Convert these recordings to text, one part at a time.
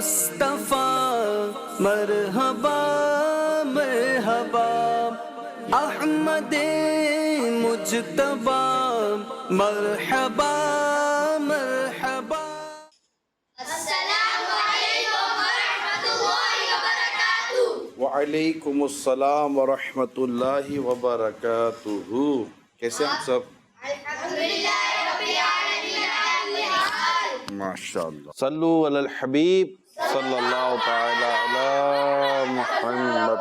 مصطفیٰ مرحبا مرحبا، احمد مجتبی مرحبا مرحبا۔ السلام علیکم ورحمۃ اللہ وبرکاتہ۔ وعلیکم السلام ورحمۃ اللہ وبرکاتہ۔ کیسے ہیں آپ سب؟ الحمدللہ رب العالمین۔ ماشاءاللہ۔ صلو علی الحبیب صلی اللہ تعالی علی محمد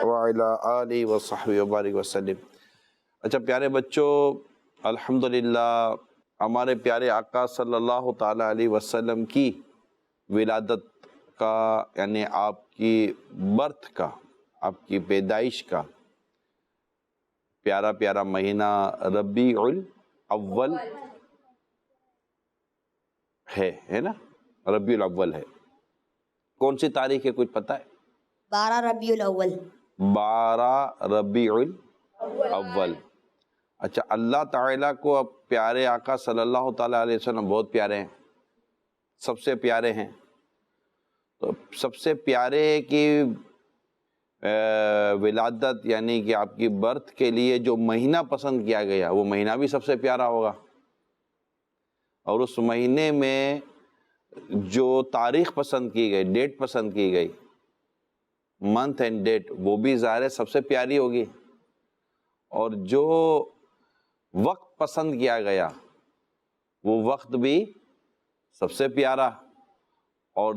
وعلی آلہ وصحبہ وبارک وسلم۔ اچھا پیارے بچوں، الحمدللہ ہمارے پیارے آقا صلی اللہ تعالی علیہ وسلم کی ولادت کا، یعنی آپ کی برتھ کا، آپ کی پیدائش کا پیارا پیارا مہینہ ربیع الاول ہے نا، ربیع الاول ہے۔ کون سی تاریخ ہے کچھ پتہ ہے؟ 12 ربیع الاول۔ 12 ربیع الاول۔ اچھا، اللہ تعالیٰ کو اب پیارے آقا صلی اللہ تعالیٰ علیہ وسلم بہت پیارے ہیں، سب سے پیارے ہیں۔ تو سب سے پیارے کی ولادت یعنی کہ آپ کی برتھ کے لیے جو مہینہ پسند کیا گیا وہ مہینہ بھی سب سے پیارا ہوگا، اور اس مہینے میں جو تاریخ پسند کی گئی، ڈیٹ پسند کی گئی، منتھ اینڈ ڈیٹ، وہ بھی ظاہر ہے سب سے پیاری ہوگی، اور جو وقت پسند کیا گیا وہ وقت بھی سب سے پیارا، اور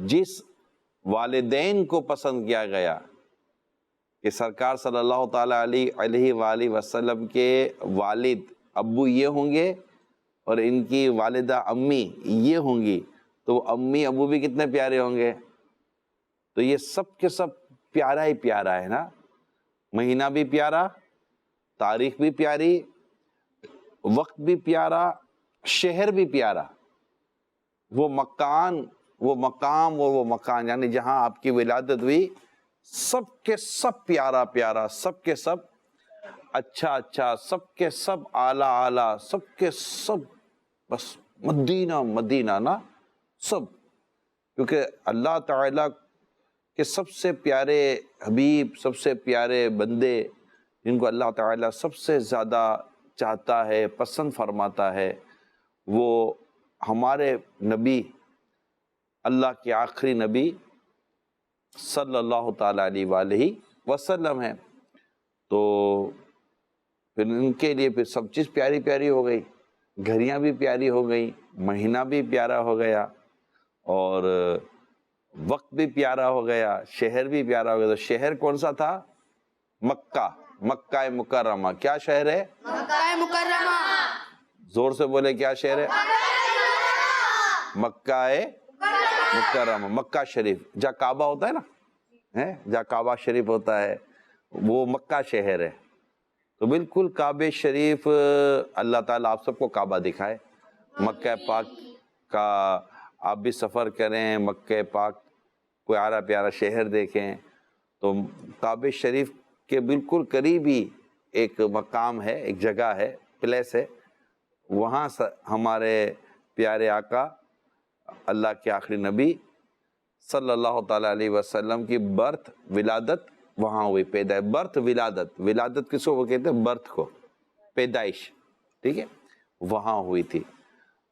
جس والدین کو پسند کیا گیا کہ سرکار صلی اللہ تعالیٰ علیہ وآلہ وسلم کے والد ابو یہ ہوں گے اور ان کی والدہ امی یہ ہوں گی، تو وہ امی ابو بھی کتنے پیارے ہوں گے۔ تو یہ سب کے سب پیارا ہی پیارا ہے نا، مہینہ بھی پیارا، تاریخ بھی پیاری، وقت بھی پیارا، شہر بھی پیارا، وہ مکان، وہ مقام اور وہ مکان یعنی جہاں آپ کی ولادت ہوئی، سب کے سب پیارا پیارا، سب کے سب اچھا اچھا، سب کے سب اعلیٰ اعلیٰ، سب کے سب بس مدینہ مدینہ نا سب، کیونکہ اللہ تعالیٰ کے سب سے پیارے حبیب، سب سے پیارے بندے جن کو اللہ تعالیٰ سب سے زیادہ چاہتا ہے، پسند فرماتا ہے، وہ ہمارے نبی، اللہ کے آخری نبی صلی اللہ تعالیٰ علیہ وآلہ وسلم ہے۔ تو پھر ان کے لیے پھر سب چیز پیاری پیاری ہو گئی، گھڑیاں بھی پیاری ہو گئی، مہینہ بھی پیارا ہو گیا، اور وقت بھی پیارا ہو گیا، شہر بھی پیارا ہو گیا۔ تو شہر کون سا تھا؟ مکہ، مکہ مکرمہ۔ کیا شہر ہے؟ مکہ مکرمہ۔ زور سے بولے، کیا شہر ہے؟ مکہ مکرمہ، مکہ شریف، جہاں کعبہ ہوتا ہے نا، جہاں کعبہ شریف ہوتا ہے وہ مکہ شہر ہے۔ تو بالکل کعبہ شریف، اللہ تعالیٰ آپ سب کو کعبہ دکھائے، مکہ پاک کا آپ بھی سفر کریں، مکہ پاک کوئی پیارا پیارا شہر دیکھیں، تو کعبہ شریف کے بالکل قریب ہی ایک مقام ہے، ایک جگہ ہے، پلیس ہے، وہاں ہمارے پیارے آقا اللہ کے آخری نبی صلی اللہ تعالیٰ علیہ وسلم کی برتھ، ولادت وہاں ہوئی، پیدائش، برتھ ولادت، ولادت کس کو وہ کہتے ہیں؟ برتھ کو، پیدائش، ٹھیک ہے، وہاں ہوئی تھی۔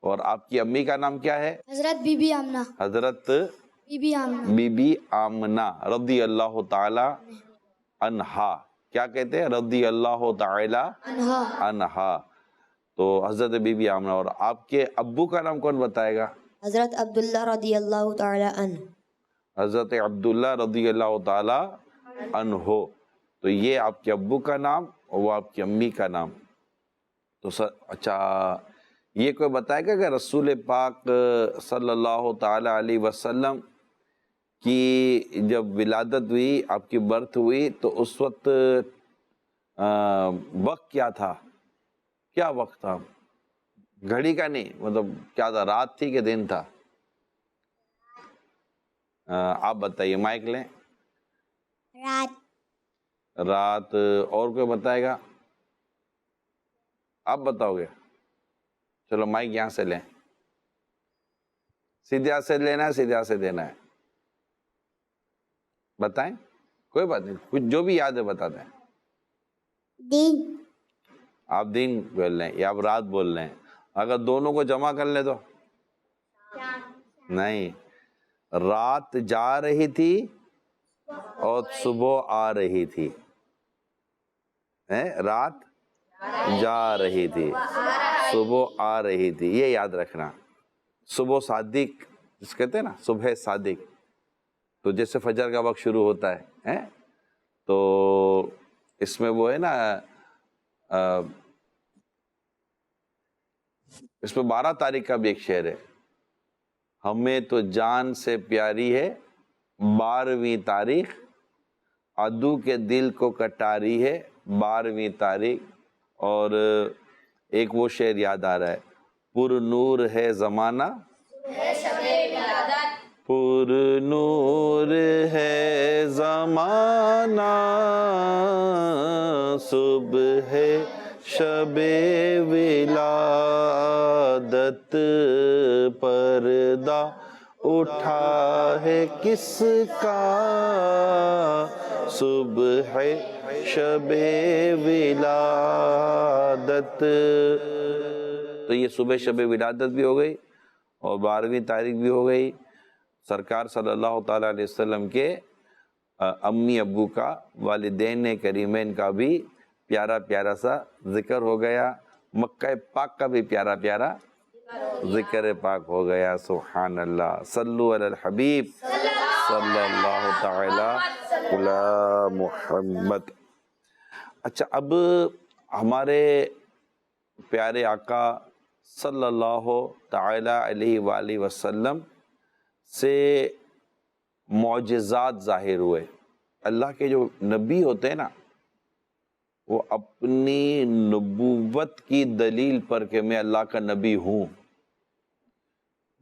اور آپ کی امی کا نام کیا ہے؟ حضرت بی بی آمنہ۔ حضرت بی بی آمنہ۔ بی بی آمنہ رضی اللہ تعالی عنہا۔ کیا کہتے ہیں؟ رضی اللہ تعالی عنہا۔ تو حضرت بی بی آمنہ۔ اور آپ کے ابو کا نام کون بتائے گا؟ حضرت عبداللہ رضی اللہ تعالی عنہ۔ حضرت عبداللہ رضی اللہ تعالی عنہ۔ تو یہ آپ کے ابو کا نام اور وہ آپ کی امی کا نام۔ تو اچھا، یہ کوئی بتائے گا کہ رسول پاک صلی اللہ تعالی علیہ وسلم کی جب ولادت ہوئی، آپ کی برتھ ہوئی، تو اس وقت وقت کیا تھا؟ کیا وقت تھا؟ گھڑی کا نہیں، مطلب کیا تھا، رات تھی کہ دن تھا؟ آپ بتائیے، مائک لیں۔ رات۔ اور کوئی بتائے گا؟ آپ بتاؤ گے؟ چلو مائک یہاں سے لیں۔ سیدھے ہاتھ سے لینا ہے، سیدھے ہاتھ سے دینا ہے. بتائیں، کوئی بات نہیں، کچھ جو بھی یاد ہے بتا دیں. دین. آپ دین بول رہے ہیں یا آپ رات بول رہے ہیں؟ اگر دونوں کو جمع کر لیں تو نہیں، رات جا رہی تھی اور صبح آ رہی تھی. رات جا رہی تھی، صبح آ رہی تھی، یہ یاد رکھنا. صبح صادق جس کہتے ہیں نا، صبح صادق، تو جیسے فجر کا وقت شروع ہوتا ہے تو اس میں وہ ہے نا، اس میں 12 تاریخ کا بھی ایک شعر ہے. ہمیں تو جان سے پیاری ہے 12ویں تاریخ، عدو کے دل کو کٹاری ہے 12ویں تاریخ. اور ایک وہ شعر یاد آ رہا ہے، پر نور ہے زمانہ، پر نور ہے زمانہ، صبح شب ولادت، پردہ اٹھا ہے کس کا، صبح شب ولادت. تو یہ صبح شب ولادت بھی ہو گئی اور 12ویں تاریخ بھی ہو گئی. سرکار صلی اللہ تعالیٰ علیہ وسلم کے امی ابو کا، والدین کریمین کا بھی پیارا پیارا سا ذکر ہو گیا. مکہ پاک کا بھی پیارا پیارا ذکر پاک ہو گیا. سبحان اللہ. صلو علی الحبیب صلی اللہ تعالی علی محمد. اچھا، اب ہمارے پیارے آقا صلی اللہ تعالی علیہ وآلہ وسلم سے معجزات ظاہر ہوئے. اللہ کے جو نبی ہوتے ہیں نا، وہ اپنی نبوت کی دلیل پر کہ میں اللہ کا نبی ہوں،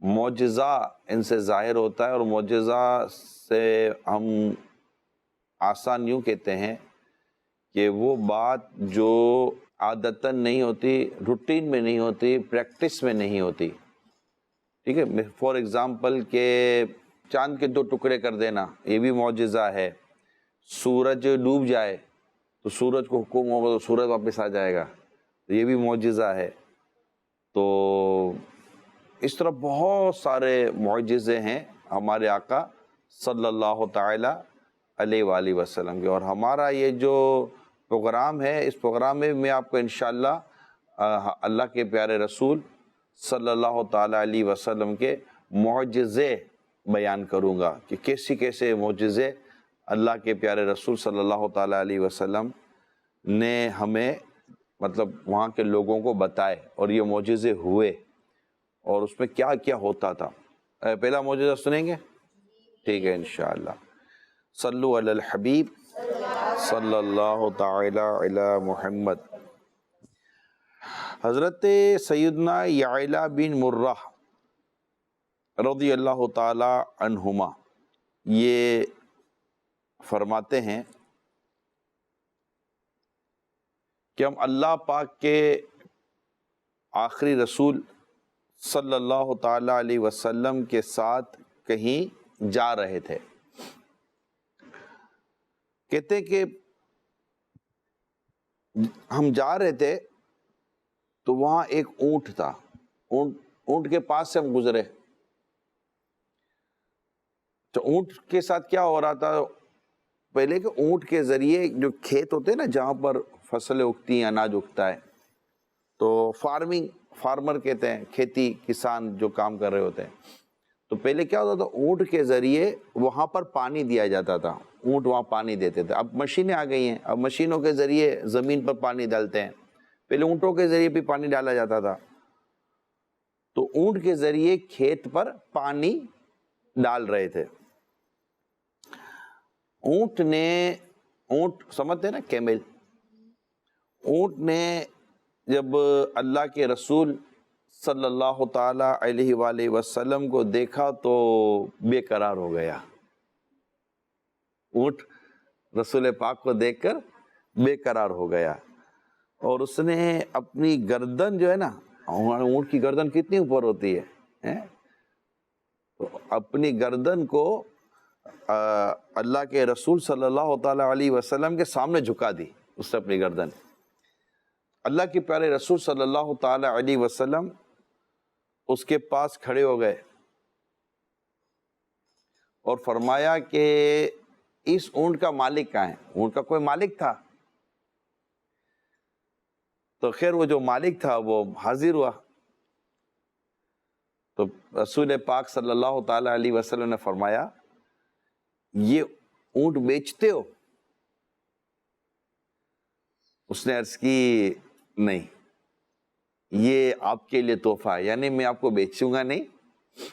معجزہ ان سے ظاہر ہوتا ہے. اور معجزہ سے ہم آسان یوں کہتے ہیں کہ وہ بات جو عادتاً نہیں ہوتی، روٹین میں نہیں ہوتی، پریکٹس میں نہیں ہوتی. ٹھیک ہے، فار ایگزامپل کہ چاند کے 2 ٹکڑے کر دینا، یہ بھی معجزہ ہے. سورج ڈوب جائے تو سورج کو حکم ہوگا تو سورج واپس آ جائے گا، تو یہ بھی معجزہ ہے. تو اس طرح بہت سارے معجزے ہیں ہمارے آقا صلی اللہ تعالی علیہ وآلہ وسلم کے. اور ہمارا یہ جو پروگرام ہے، اس پروگرام میں میں آپ کو انشاءاللہ اللہ کے پیارے رسول صلی اللہ تعالی علیہ وسلم کے معجزے بیان کروں گا کہ کیسے معجزے اللہ کے پیارے رسول صلی اللہ تعالی علیہ وسلم نے ہمیں مطلب وہاں کے لوگوں کو بتائے اور یہ معجزے ہوئے اور اس میں کیا کیا ہوتا تھا. پہلا معجزہ سنیں گے؟ ٹھیک ہے انشاءاللہ. صلو علی الحبیب صلی اللہ تعالی علی محمد. حضرت سیدنا یعلا بن مرہ رضی اللہ تعالی عنہما یہ فرماتے ہیں کہ ہم اللہ پاک کے آخری رسول صلی اللہ تعالی علیہ وسلم کے ساتھ کہیں جا رہے تھے. کہتے کہ ہم جا رہے تھے تو وہاں ایک اونٹ تھا، اونٹ کے پاس سے ہم گزرے. تو اونٹ کے ساتھ کیا ہو رہا تھا پہلے کہ اونٹ کے ذریعے جو کھیت ہوتے ہیں نا جہاں پر فصلیں اگتی ہیں، اناج اگتا ہے، تو فارمر کہتے ہیں، کھیتی کسان جو کام کر رہے ہوتے ہیں. تو پہلے کیا ہوتا تھا، اونٹ کے ذریعے وہاں پر پانی دیا جاتا تھا، اونٹ وہاں پانی دیتے تھے. اب مشینیں آ گئی ہیں، اب مشینوں کے ذریعے زمین پر پانی ڈالتے ہیں. پہلے اونٹوں کے ذریعے بھی پانی ڈالا جاتا تھا. تو اونٹ کے ذریعے کھیت پر پانی ڈال رہے تھے. اونٹ سمجھتے ہیں نا، کیمل. اونٹ نے جب اللہ کے رسول صلی اللہ تعالی علیہ وآلہ وسلم کو دیکھا تو بے قرار ہو گیا. اونٹ رسول پاک کو دیکھ کر بے قرار ہو گیا اور اس نے اپنی گردن جو ہے نا، اونٹ کی گردن کتنی اوپر ہوتی ہے، اپنی گردن کو اللہ کے رسول صلی اللہ تعالیٰ علیہ وسلم کے سامنے جھکا دی. اس نے اپنی گردن اللہ کے پیارے رسول صلی اللہ تعالیٰ علیہ وسلم اس کے پاس کھڑے ہو گئے اور فرمایا کہ اس اونٹ کا مالک کہاں ہے؟ اونٹ کا کوئی مالک تھا. تو خیر وہ جو مالک تھا وہ حاضر ہوا. تو رسول پاک صلی اللہ تعالیٰ علیہ وسلم نے فرمایا یہ اونٹ بیچتے ہو؟ اس نے عرض کی نہیں، یہ آپ کے لیے تحفہ ہے، یعنی میں آپ کو بیچوں گا نہیں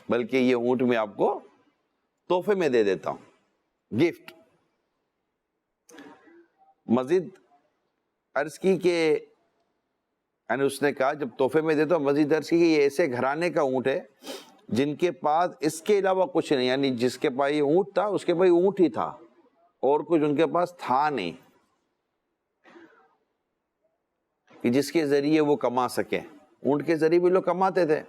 بلکہ یہ اونٹ میں آپ کو تحفے میں دے دیتا ہوں، گفٹ. مزید عرض کی کہ یعنی اس نے کہا جب تحفے میں دیتا ہوں، مزید عرض کی کہ یہ ایسے گھرانے کا اونٹ ہے جن کے پاس اس کے علاوہ کچھ نہیں، یعنی جس کے پاس یہ اونٹ تھا اس کے پاس اونٹ ہی تھا اور کچھ ان کے پاس تھا نہیں کہ جس کے ذریعے وہ کما سکیں. اونٹ کے ذریعے بھی لوگ کماتے تھے.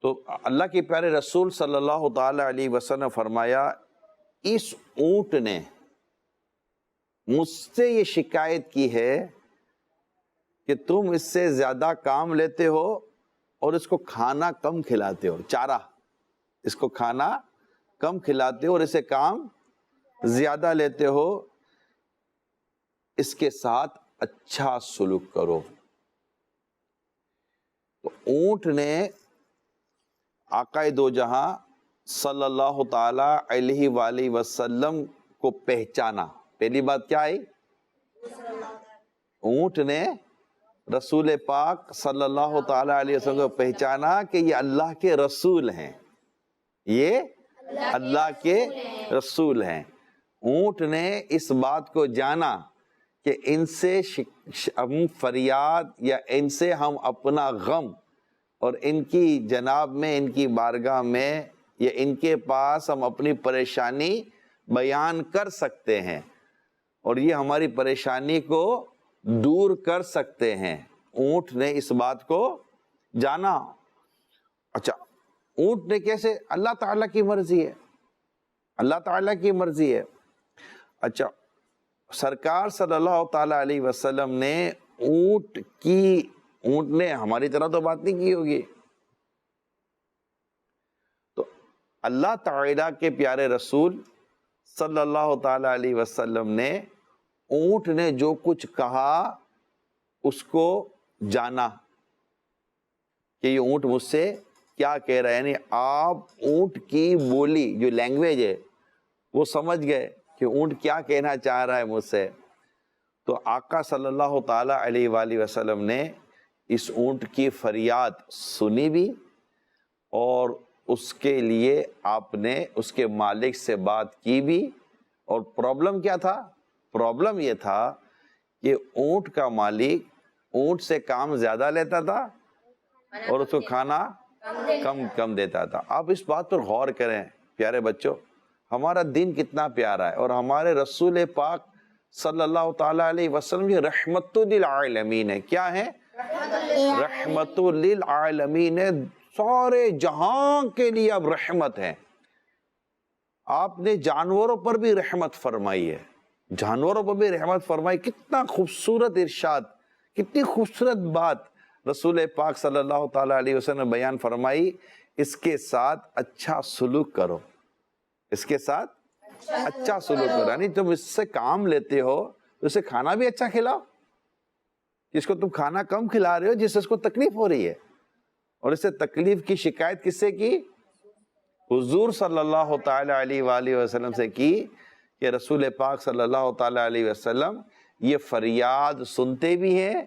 تو اللہ کے پیارے رسول صلی اللہ تعالی علیہ وسلم نے فرمایا اس اونٹ نے مجھ سے یہ شکایت کی ہے کہ تم اس سے زیادہ کام لیتے ہو اور اس کو کھانا کم کھلاتے ہو، چارہ اس کو کھانا کم کھلاتے ہو اور اسے کام زیادہ لیتے ہو، اس کے ساتھ اچھا سلوک کرو. تو اونٹ نے آقا دو جہاں صلی اللہ تعالی علیہ وآلہ وسلم کو پہچانا. پہلی بات کیا آئی؟ اونٹ نے رسول پاک صلی اللہ تعالی علیہ وسلم کو پہچانا کہ یہ اللہ کے رسول ہیں، یہ اللہ کے رسول ہیں. اونٹ نے اس بات کو جانا کہ ان سے ہم فریاد یا ان سے ہم اپنا غم اور ان کی جناب میں، ان کی بارگاہ میں یا ان کے پاس ہم اپنی پریشانی بیان کر سکتے ہیں اور یہ ہماری پریشانی کو دور کر سکتے ہیں. اونٹ نے اس بات کو جانا. اچھا اونٹ نے کیسے؟ اللہ تعالیٰ کی مرضی ہے، اللہ تعالیٰ کی مرضی ہے. اچھا سرکار صلی اللہ تعالیٰ علیہ وسلم نے اونٹ نے ہماری طرح تو بات نہیں کی ہوگی. تو اللہ تعالیٰ کے پیارے رسول صلی اللہ تعالیٰ علیہ وسلم نے اونٹ نے جو کچھ کہا اس کو جانا کہ یہ اونٹ مجھ سے کیا کہہ رہا ہے. یعنی آپ اونٹ کی بولی جو لینگویج ہے وہ سمجھ گئے کہ اونٹ کیا کہنا چاہ رہا ہے مجھ سے. تو آقا صلی اللہ تعالیٰ علیہ وآلہ وسلم نے اس اونٹ کی فریاد سنی بھی اور اس کے لیے آپ نے اس کے مالک سے بات کی بھی. اور پرابلم کیا تھا؟ پرابلم یہ تھا کہ اونٹ کا مالک اونٹ سے کام زیادہ لیتا تھا اور اس کو کھانا کم دیتا تھا. آپ اس بات پر غور کریں پیارے بچوں، ہمارا دین کتنا پیارا ہے اور ہمارے رسول پاک صلی اللہ تعالیٰ علیہ وسلم یہ رحمت للعالمین ہے. کیا ہے؟ رحمت للعالمین ہے، سارے جہاں کے لیے اب رحمت ہے. آپ نے جانوروں پر بھی رحمت فرمائی ہے، جانوروں پر بھی رحمت فرمائی. کتنا خوبصورت ارشاد، کتنی خوبصورت بات رسول پاک صلی اللہ تعالیٰ علیہ وسلم نے بیان فرمائی. اس کے ساتھ اچھا سلوک کرو، اس کے ساتھ اچھا سلوک کرو. یعنی تم اس سے کام لیتے ہو تو اسے کھانا بھی اچھا کھلاؤ. جس کو تم کھانا کم کھلا رہے ہو، جس سے اس کو تکلیف ہو رہی ہے، اور اس سے تکلیف کی شکایت کس سے کی؟ حضور صلی اللہ تعالی علیہ وآلہ وسلم سے کی کہ رسول پاک صلی اللہ تعالی علیہ وسلم یہ فریاد سنتے بھی ہیں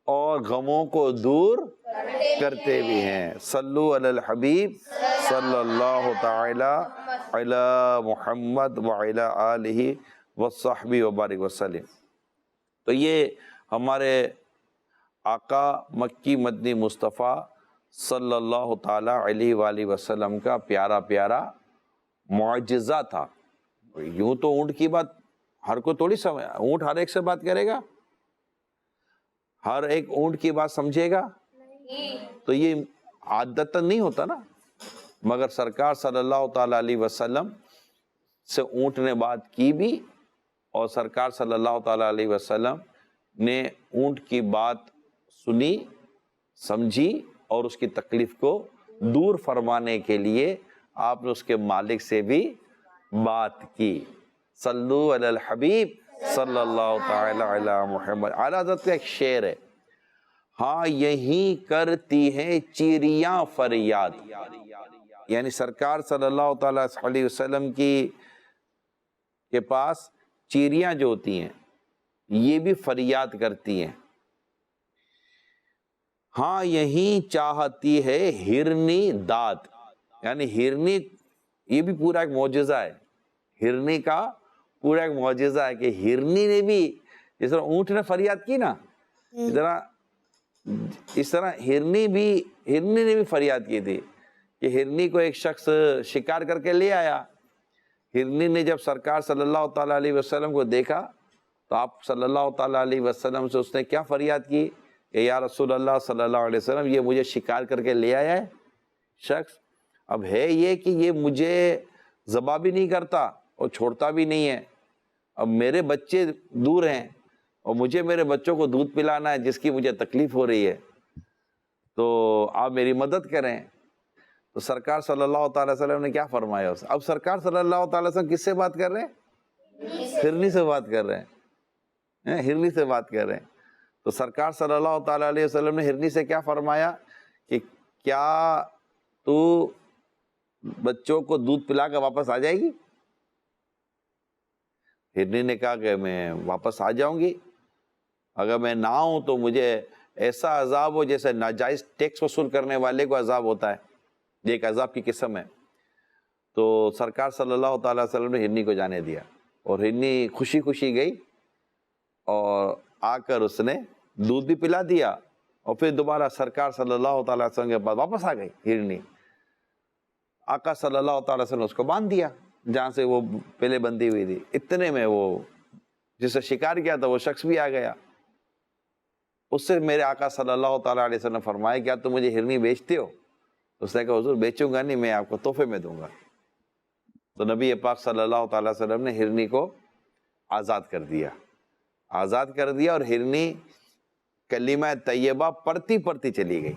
اور غموں کو دور کرتے بھی ہیں. صلو علی الحبیب صلی اللہ تعالی علی محمد وعلی آلہ وصحبہ وبارک وسلم. تو یہ ہمارے آقا مکی مدنی مصطفیٰ صلی اللہ تعالی علیہ وآلہ وسلم کا پیارا پیارا معجزہ تھا. یوں تو اونٹ کی بات ہر کو تھوڑی سمجھ، اونٹ ہر ایک سے بات کرے گا؟ ہر ایک اونٹ کی بات سمجھے گا؟ تو یہ عادتاً نہیں ہوتا نا، مگر سرکار صلی اللہ تعالیٰ علیہ وسلم سے اونٹ نے بات کی بھی، اور سرکار صلی اللہ تعالیٰ علیہ وسلم نے اونٹ کی بات سنی، سمجھی، اور اس کی تکلیف کو دور فرمانے کے لیے آپ نے اس کے مالک سے بھی بات کی۔ صلو علی الحبیب صلی اللہ تعالی علی محمد۔ اعلیٰ حضرت کا ایک شعر ہے، ہاں یہیں کرتی ہیں چیریاں فریاد، یعنی سرکار صلی اللہ تعالی علیہ وسلم کے پاس چیریاں جو ہوتی ہیں یہ بھی فریاد کرتی ہیں۔ ہاں یہیں چاہتی ہے ہرنی داد، یعنی ہرنی، یہ بھی پورا ایک معجزہ ہے، ہرنی کا پورا ایک معجزہ ہے کہ ہرنی نے بھی، جس طرح اونٹ نے فریاد کی نا، اس طرح ہرنی نے بھی فریاد کی تھی کہ ہرنی کو ایک شخص شکار کر کے لے آیا۔ ہرنی نے جب سرکار صلی اللہ تعالیٰ علیہ وسلم کو دیکھا تو آپ صلی اللہ تعالیٰ علیہ وسلم سے اس نے کیا فریاد کی کہ یا رسول اللہ صلی اللہ علیہ وسلم، یہ مجھے شکار کر کے لے آیا ہے شخص، اب ہے یہ کہ یہ مجھے ذبح بھی نہیں کرتا اور چھوڑتا بھی نہیں ہے، اب میرے بچے دور ہیں اور مجھے میرے بچوں کو دودھ پلانا ہے جس کی مجھے تکلیف ہو رہی ہے، تو آپ میری مدد کریں۔ تو سرکار صلی اللہ تعالی وسلم نے کیا فرمایا اسے؟ اب سرکار صلی اللہ تعالی وسلم کس سے بات کر رہے ہیں؟ ہرنی سے بات کر رہے ہیں، ہرنی سے بات کر رہے ہیں۔ تو سرکار صلی اللہ تعالی علیہ وسلم نے ہرنی سے کیا فرمایا کہ کیا تو بچوں کو دودھ پلا کر واپس آ جائے گی؟ ہرنی نے کہا کہ میں واپس آ جاؤں گی، اگر میں نہ آؤں تو مجھے ایسا عذاب ہو جیسے ناجائز ٹیکس وصول کرنے والے کو عذاب ہوتا ہے، یہ ایک عذاب کی قسم ہے۔ تو سرکار صلی اللہ تعالی وسلم نے ہرنی کو جانے دیا، اور ہرنی خوشی خوشی گئی اور آ کر اس نے دودھ بھی پلا دیا، اور پھر دوبارہ سرکار صلی اللہ تعالی وسلم کے بعد واپس آ گئی ہرنی۔ آقا صلی اللہ تعالی وسلم نے اس کو باندھ دیا جہاں سے وہ پہلے بندھی ہوئی تھی، اتنے میں وہ جس سے شکار کیا تھا وہ شخص بھی آ گیا۔ اس سے میرے آقا صلی اللہ تعالی علیہ وسلم نے فرمایا کیا تم مجھے ہرنی بیچتے ہو؟ اس نے کہا حضور بیچوں گا نہیں، میں آپ کو تحفے میں دوں گا۔ تو نبی پاک صلی اللہ تعالی وسلم نے ہرنی کو آزاد کر دیا، اور ہرنی کلمہ طیبہ پڑھتی پڑھتی چلی گئی،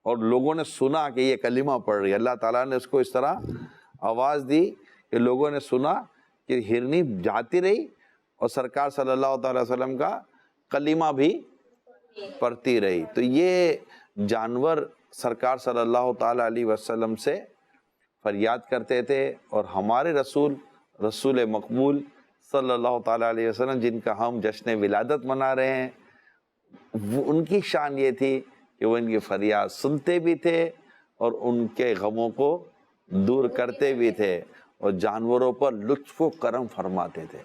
اور لوگوں نے سنا کہ یہ کلمہ پڑھ رہی ہے۔ اللہ تعالیٰ نے اس کو اس طرح آواز دی کہ لوگوں نے سنا کہ ہرنی جاتی رہی اور سرکار صلی اللہ تعالی وسلم کا کلمہ بھی پڑھتی رہی۔ تو یہ جانور سرکار صلی اللہ تعالی علیہ وسلم سے فریاد کرتے تھے، اور ہمارے رسول مقبول صلی اللہ تعالی علیہ وسلم جن کا ہم جشن ولادت منا رہے ہیں، ان کی شان یہ تھی کہ وہ ان کی فریاد سنتے بھی تھے اور ان کے غموں کو دور کرتے بھی تھے، اور جانوروں پر لطف و کرم فرماتے تھے،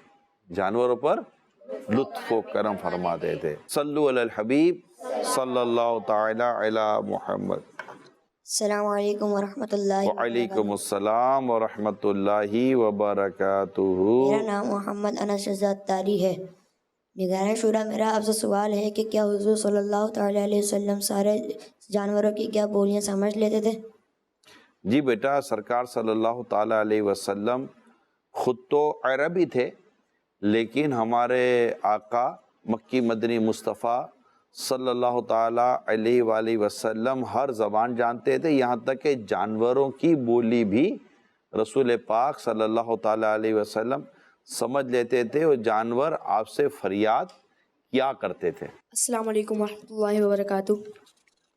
جانوروں پر لطف و کرم فرماتے تھے۔ صلو علی الحبیب صلی اللہ تعالی علی محمد۔ السلام علیکم ورحمۃ اللہ وعلیکم السلام ورحمۃ اللہ وبرکاتہ۔ میرا نام محمد انس شہزاد تاری ہے۔ نگران شورا، میرا آپ سے سوال ہے کہ کیا حضور صلی اللہ تعالی علیہ وسلم سارے جانوروں کی کیا بولیاں سمجھ لیتے تھے؟ جی بیٹا، سرکار صلی اللہ تعالی علیہ وسلم خود تو عربی تھے، لیکن ہمارے آقا مکی مدنی مصطفیٰ صلی اللہ تعالی علیہ وآلہ وسلم ہر زبان جانتے تھے، یہاں تک کہ جانوروں کی بولی بھی رسول پاک صلی اللہ تعالی علیہ وسلم سمجھ لیتے تھے، اور جانور آپ سے فریاد کیا کرتے تھے۔ السلام علیکم ورحمۃ اللہ وبرکاتہ۔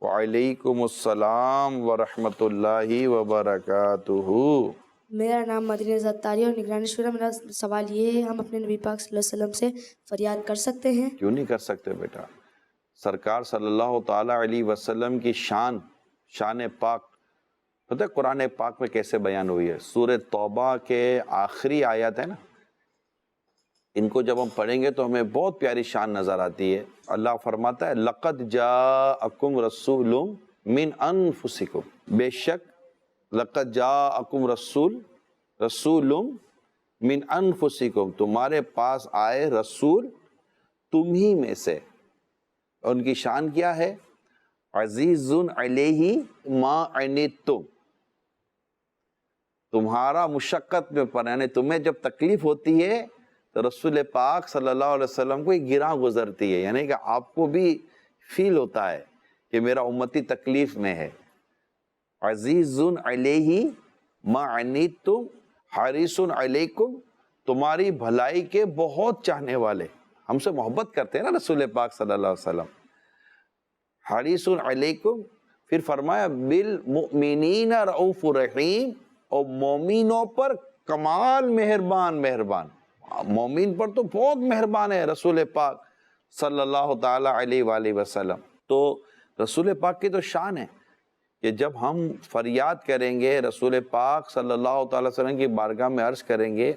وعلیکم السلام ورحمۃ اللہ وبرکاتہ۔ میرا نام مدنی زتاری، اور نگران شورا میرا سوال یہ ہے، ہم اپنے نبی پاک صلی اللہ علیہ وسلم سے فریاد کر سکتے ہیں؟ کیوں نہیں کر سکتے بیٹا؟ سرکار صلی اللہ تعالی علیہ وسلم کی شان پاک پتہ ہے قرآن پاک میں کیسے بیان ہوئی ہے؟ سورہ توبہ کے آخری آیات ہے نا، ان کو جب ہم پڑھیں گے تو ہمیں بہت پیاری شان نظر آتی ہے۔ اللہ فرماتا ہے لقد جاءکم رسول من انفسکم، بے شک لقد جاءکم رسول من انفسکم، تمہارے پاس آئے رسول تم ہی میں سے۔ اور ان کی شان کیا ہے؟ عزیز علیہ ما عنتم، تمہارا مشقت میں پر، یعنی تمہیں جب تکلیف ہوتی ہے تو رسول پاک صلی اللہ علیہ وسلم کو ایک گراں گزرتی ہے، یعنی کہ آپ کو بھی فیل ہوتا ہے کہ میرا امتی تکلیف میں ہے۔ عزیز علیہ ما عنتم حریص علیکم، تمہاری بھلائی کے بہت چاہنے والے، ہم سے محبت کرتے ہیں نا رسول پاک صلی اللہ علیہ وسلم۔ حریص علیکم، پھر فرمایا بالمؤمنین رؤوف رحیم، اور مومنوں پر کمال مہربان، مومن پر تو بہت مہربان ہے رسول پاک صلی اللہ تعالی علیہ وآلہ وسلم۔ تو رسول پاک کی تو شان ہے کہ جب ہم فریاد کریں گے رسول پاک صلی اللہ تعالی وسلم کی بارگاہ میں عرض کریں گے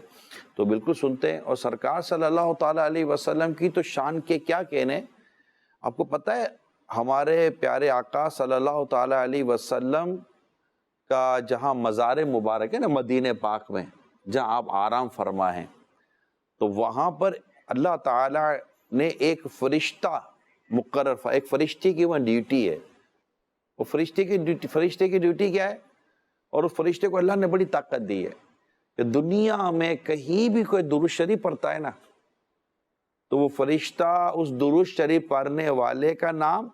تو بالکل سنتے ہیں، اور سرکار صلی اللہ تعالی علیہ وسلم کی تو شان کے کیا کہنے۔ آپ کو پتہ ہے ہمارے پیارے آقا صلی اللہ تعالی علیہ وسلم کا جہاں مزار مبارک ہے نا مدینہ پاک میں، جہاں آپ آرام فرما ہیں، تو وہاں پر اللہ تعالیٰ نے ایک فرشتہ مقرر، ایک فرشتے کی وہ ڈیوٹی ہے۔ وہ فرشتے کی ڈیوٹی کیا ہے؟ اور اس فرشتے کو اللہ نے بڑی طاقت دی ہے کہ دنیا میں کہیں بھی کوئی درود شریف پڑھتا ہے نا، تو وہ فرشتہ اس درود شریف پڑھنے والے کا نام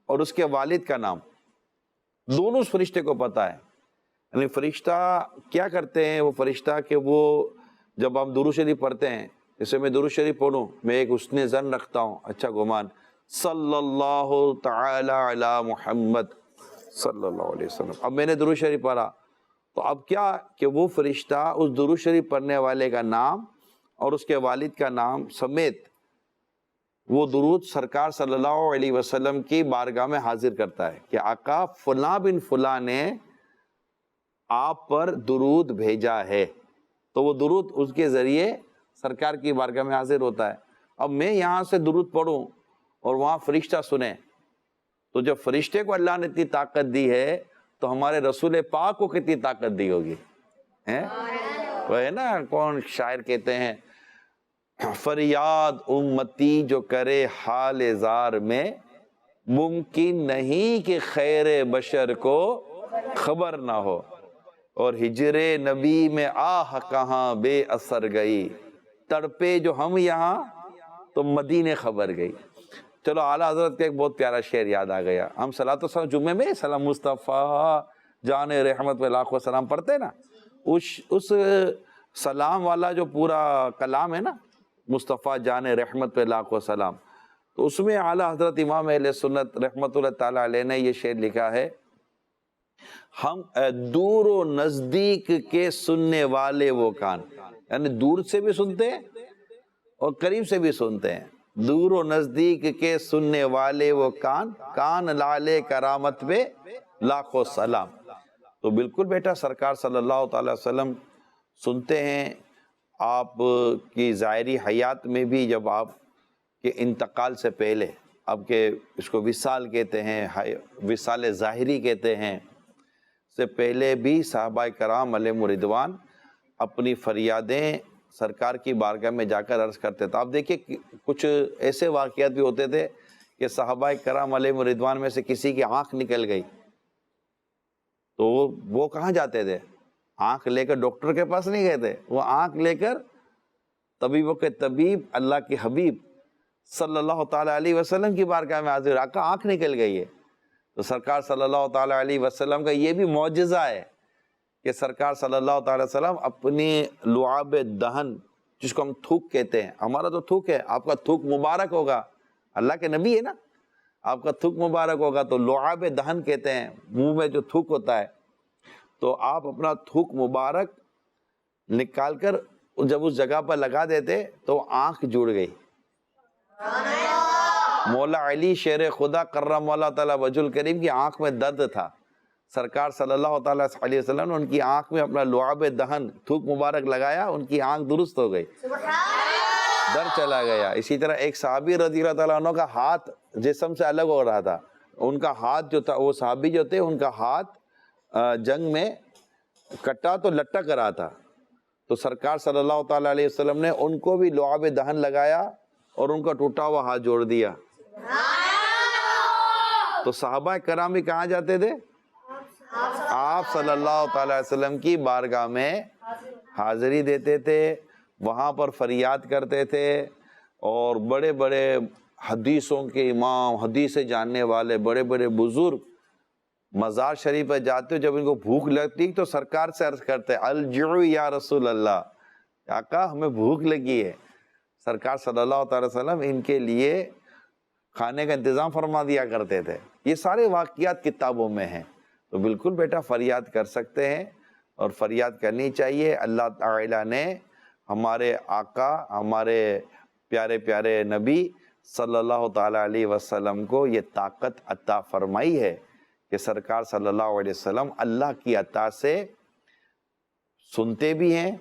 اور اس کے والد کا نام دونوں اس فرشتے کو پتہ ہے۔ یعنی فرشتہ کیا کرتے ہیں، وہ فرشتہ کہ وہ جب ہم درود شریف پڑھتے ہیں، جیسے میں درود شریف پڑھوں، میں ایک حسن ظن رکھتا ہوں، اچھا گمان، صلی اللہ تعالی علی محمد صلی اللہ علیہ وسلم، اب میں نے درود شریف پڑھا، تو اب کیا کہ وہ فرشتہ اس درود شریف پڑھنے والے کا نام اور اس کے والد کا نام سمیت وہ درود سرکار صلی اللہ علیہ وسلم کی بارگاہ میں حاضر کرتا ہے کہ آقا فلاں بن فلاں نے آپ پر درود بھیجا ہے، تو وہ درود اس کے ذریعے سرکار کی بارگاہ میں حاضر ہوتا ہے۔ اب میں یہاں سے درود پڑھوں اور وہاں فرشتہ سنیں، تو جب فرشتے کو اللہ نے اتنی طاقت دی ہے تو ہمارے رسول پاک کو کتنی طاقت دی ہوگی، وہ ہے نا کون شاعر کہتے ہیں، فریاد امتی جو کرے حال زار میں، ممکن نہیں کہ خیر بشر کو خبر نہ ہو، اور ہجر نبی میں آہ کہاں بے اثر گئی، تڑپے جو ہم یہاں تو مدینے خبر گئی۔ چلو اعلیٰ حضرت کا ایک بہت پیارا شعر یاد آ گیا، ہم صلاۃ والسلام جمعے میں سلام مصطفیٰ جان رحمت و لاکھوں سلام پڑھتے ہیں نا، اس سلام والا جو پورا کلام ہے نا، مصطفیٰ جان رحمت پہ لاکھوں سلام، تو اس میں اعلیٰ حضرت امام اہل سنت رحمت اللہ تعالیٰ علیہ نے یہ شعر لکھا ہے، ہم دور و نزدیک کے سننے والے وہ کان، یعنی دور سے بھی سنتے ہیں اور قریب سے بھی سنتے ہیں، دور و نزدیک کے سننے والے وہ کان لالے کرامت پہ لاکھوں سلام۔ تو بالکل بیٹا سرکار صلی اللہ تعالی وسلم سنتے ہیں، آپ کی ظاہری حیات میں بھی جب آپ کے انتقال سے پہلے، اب کہ اس کو وصال کہتے ہیں، وصال ظاہری کہتے ہیں، سے پہلے بھی صحابہ کرام علیہم رضوان اپنی فریادیں سرکار کی بارگاہ میں جا کر عرض کرتے تھے۔ آپ دیکھیں کچھ ایسے واقعات بھی ہوتے تھے کہ صحابہ کرام علیہم رضوان میں سے کسی کی آنکھ نکل گئی تو وہ کہاں جاتے تھے؟ آنکھ لے کر ڈاکٹر کے پاس نہیں گئے تھے، وہ آنکھ لے کر طبیبوں کے طبیب اللہ کے حبیب صلی اللہ تعالیٰ علیہ وسلم کی بارگاہ میں حاضر، آقا آنکھ نکل گئی ہے، تو سرکار صلی اللہ تعالیٰ علیہ وسلم کا یہ بھی معجزہ ہے کہ سرکار صلی اللہ تعالیٰ وسلم اپنی لعاب دہن، جس کو ہم تھوک کہتے ہیں، ہمارا تو تھوک ہے، آپ کا تھوک مبارک ہوگا، اللہ کے نبی ہے نا، آپ کا تھوک مبارک ہوگا تو لعاب دہن کہتے ہیں، منہ میں جو تھوک ہوتا ہے، تو آپ اپنا تھوک مبارک نکال کر جب اس جگہ پر لگا دیتے تو آنکھ جڑ گئی۔ مولا علی شیر خدا کرم مولا تعالیٰ وجہ الکریم کی آنکھ میں درد تھا، سرکار صلی اللہ تعالیٰ علیہ وسلم نے ان کی آنکھ میں اپنا لعاب دہن تھوک مبارک لگایا، ان کی آنکھ درست ہو گئی، درد چلا گیا۔ اسی طرح ایک صحابی رضی اللہ تعالیٰ عنہ کا ہاتھ جسم سے الگ ہو رہا تھا، ان کا ہاتھ جو تھا، وہ صحابی جو تھے ان کا ہاتھ جنگ میں کٹا تو لٹک رہا تھا، تو سرکار صلی اللہ تعالیٰ علیہ وسلم نے ان کو بھی لعاب دہن لگایا اور ان کا ٹوٹا ہوا ہاتھ جوڑ دیا۔ تو صحابہ کرام بھی کہاں جاتے تھے؟ آپ صلی اللہ تعالی وسلم کی بارگاہ میں حاضری دیتے تھے، وہاں پر فریاد کرتے تھے، اور بڑے بڑے حدیثوں کے امام، حدیث جاننے والے بڑے بڑے بزرگ مزار شریف پہ جاتے ہو، جب ان کو بھوک لگتی تو سرکار سے عرض کرتے الجوع یا رسول اللہ، آقا ہمیں بھوک لگی ہے۔ سرکار صلی اللہ تعالی وسلم ان کے لیے کھانے کا انتظام فرما دیا کرتے تھے۔ یہ سارے واقعات کتابوں میں ہیں، تو بالکل بیٹا فریاد کر سکتے ہیں اور فریاد کرنی چاہیے۔ اللہ تعالیٰ نے ہمارے آقا، ہمارے پیارے پیارے نبی صلی اللہ تعالیٰ علیہ وسلم کو یہ طاقت عطا فرمائی ہے کہ سرکار صلی اللہ علیہ وسلم اللہ کی عطا سے سنتے بھی ہیں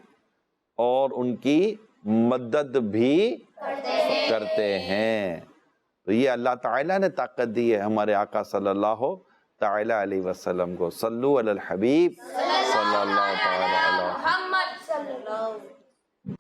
اور ان کی مدد بھی کرتے ہیں۔ تو یہ اللہ تعالیٰ نے طاقت دی ہے ہمارے آقا صلی اللہ تعالیٰ علیہ وسلم کو۔ صلو علی الحبیب صلی اللہ تعالیٰ علیہ وسلم۔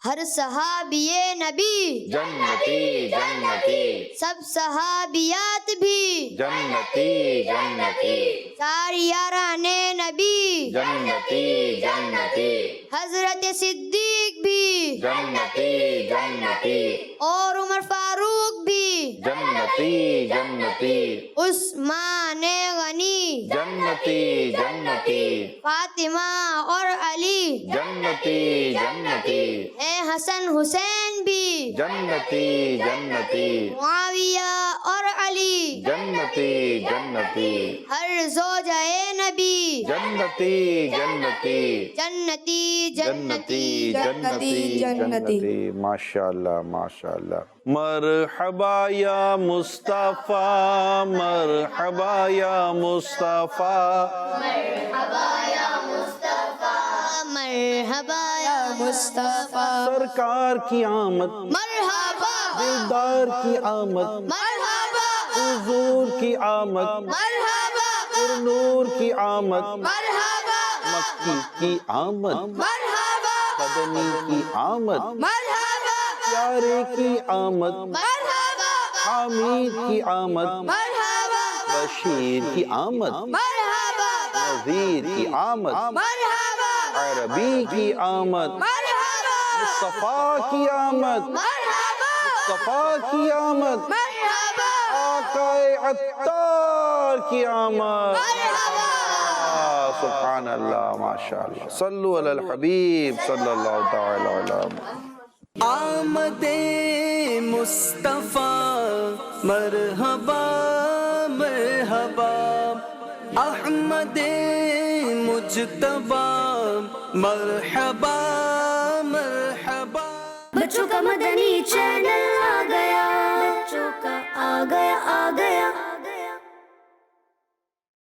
ہر صحابی نبی جنتی جنتی، سب صحابیات بھی جنتی جنتی، ساری یاران نبی جنتی جنتی، حضرت صدیق بھی جنتی جنتی، اور عمر فاروق بھی جنتی جنتی، عثمان غنی جنتی جنتی، فاطمہ اور علی جنتی جنتی، اے حسن حسین بھی جنتی جنتی، معاویہ اور علی جنتی جنتی، ہر زوجہ نبی جنتی جنتی، جنتی جنتی جنتی، جنتی، ماشاءاللہ ماشاءاللہ۔ مرحبا یا مصطفیٰ، مرحبا یا مصطفیٰ، مرحبا یا مصطفیٰ، سرکار کی آمد، مرحبا دلدار کی آمد، مرحبا حضور کی آمد، مرحبا نور کی آمد، مرحبا مکی کی آمد، مرحبا مدنی کی آمد، مرحبا پیارے کی آمد، مرحبا حمید کی آمد، مرحبا بشیر کی آمد، مرحبا نذیر کی آمد، مرحبا عربی کی آمد، مرحبا مصطفیٰ کی آمد، مرحبا مصطفیٰ کی آمد، مرحبا آقا عطار کی آمد۔ سبحان اللہ ماشاءاللہ، صلو علی الحبیب صلی اللہ تعالی علیہ وسلم۔ آمد مصطفیٰ مرحبا مرحبا، احمد مجتبی مرحبا مرحبا۔ بچوں کا مدنی چینل آ گیا، بچوں کا آ گیا